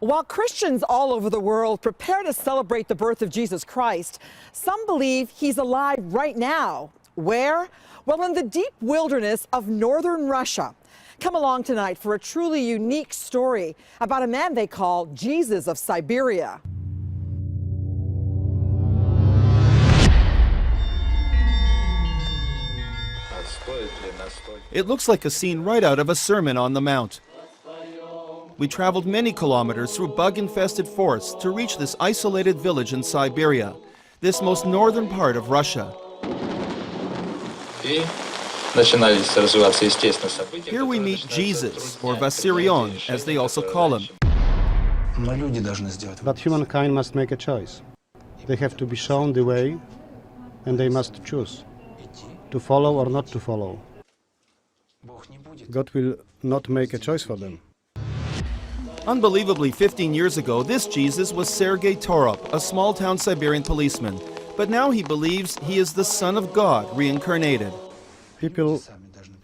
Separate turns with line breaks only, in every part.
While Christians all over the world prepare to celebrate the birth of Jesus Christ, some believe he's alive right now. Where? Well, in the deep wilderness of northern Russia. Come along tonight for a truly unique story about a man they call Jesus of Siberia.
It looks like a scene right out of a Sermon on the Mount. We traveled many kilometers through bug-infested forests to reach this isolated village in Siberia, this most northern part of Russia. Here we meet Jesus, or Vessarion, as they also call him.
But humankind must make a choice. They have to be shown the way, and they must choose to follow or not to follow. God will not make a choice for them.
Unbelievably, 15 years ago, this Jesus was Sergei Torop, a small-town Siberian policeman. But now he believes he is the Son of God, reincarnated.
People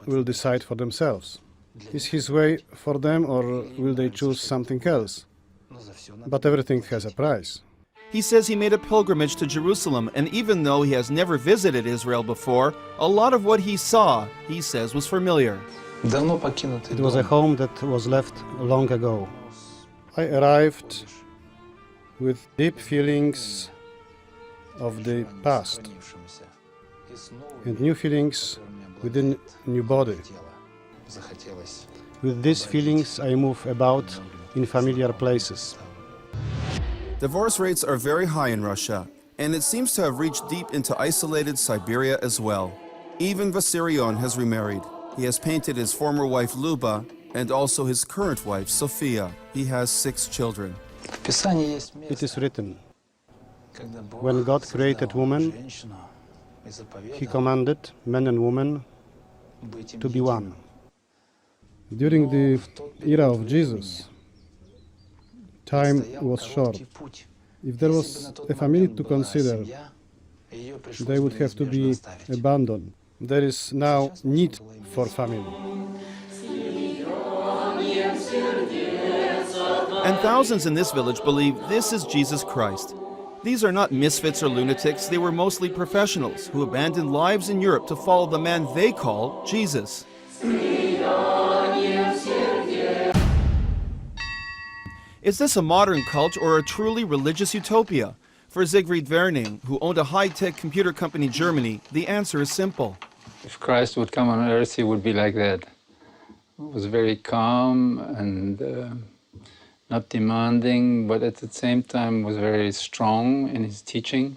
will decide for themselves. Is his way for them, or will they choose something else? But everything has a price.
He says he made a pilgrimage to Jerusalem, and even though he has never visited Israel before, a lot of what he saw, he says, was familiar.
It was a home that was left long ago. I arrived with deep feelings of the past and new feelings within new body. With these feelings I move about in familiar places.
Divorce rates are very high in Russia, and it seems to have reached deep into isolated Siberia as well. Even Vessarion has remarried. He has painted his former wife Luba and also his current wife Sophia. He has 6 children.
It is written, when God created woman, he commanded man and woman to be one. During the era of Jesus, time was short. If there was a family to consider, they would have to be abandoned. There is now need for family.
And thousands in this village believe this is Jesus Christ. These are not misfits or lunatics. They were mostly professionals who abandoned lives in Europe to follow the man they call Jesus. Is this a modern cult or a truly religious utopia? For Siegfried Werning, who owned a high-tech computer company in Germany, the answer is simple.
If Christ would come on earth, he would be like that. He was very calm and not demanding, but at the same time was very strong in his teaching,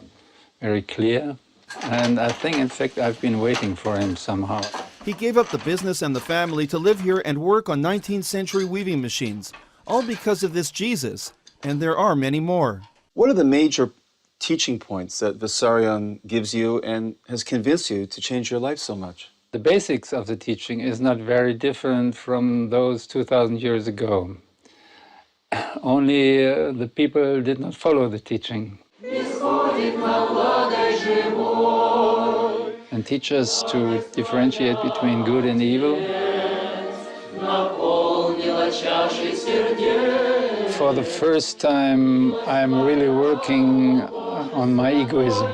very clear. And I think, in fact, I've been waiting for him somehow.
He gave up the business and the family to live here and work on 19th century weaving machines, all because of this Jesus, and there are many more.
What are the major teaching points that Vessarion gives you and has convinced you to change your life so much?
The basics of the teaching is not very different from those 2,000 years ago. Only the people did not follow the teaching. And teach us to differentiate between good and evil. For the first time, I am really working on my egoism.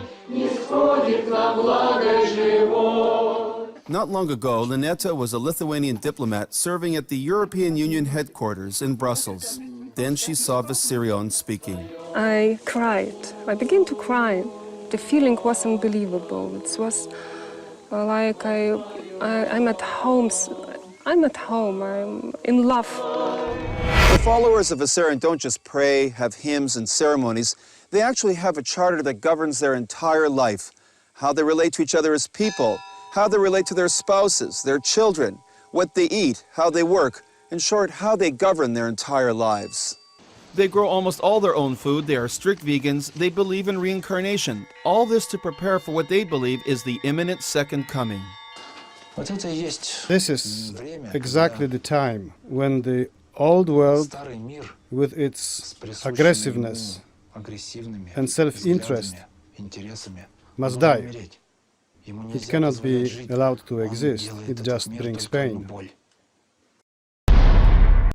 Not long ago, Lineta was a Lithuanian diplomat serving at the European Union headquarters in Brussels. Then she saw Vessarion speaking.
I cried. I began to cry. The feeling was unbelievable. It was like I'm at home. I'm at home. I'm in love.
The followers of Vessarion don't just pray, have hymns and ceremonies. They actually have a charter that governs their entire life. How they relate to each other as people, how they relate to their spouses, their children, what they eat, how they work. In short, how they govern their entire lives.
They grow almost all their own food, they are strict vegans, they believe in reincarnation. All this to prepare for what they believe is the imminent second coming.
This is exactly the time when the old world, with its aggressiveness and self-interest, must die. It cannot be allowed to exist. It just brings pain.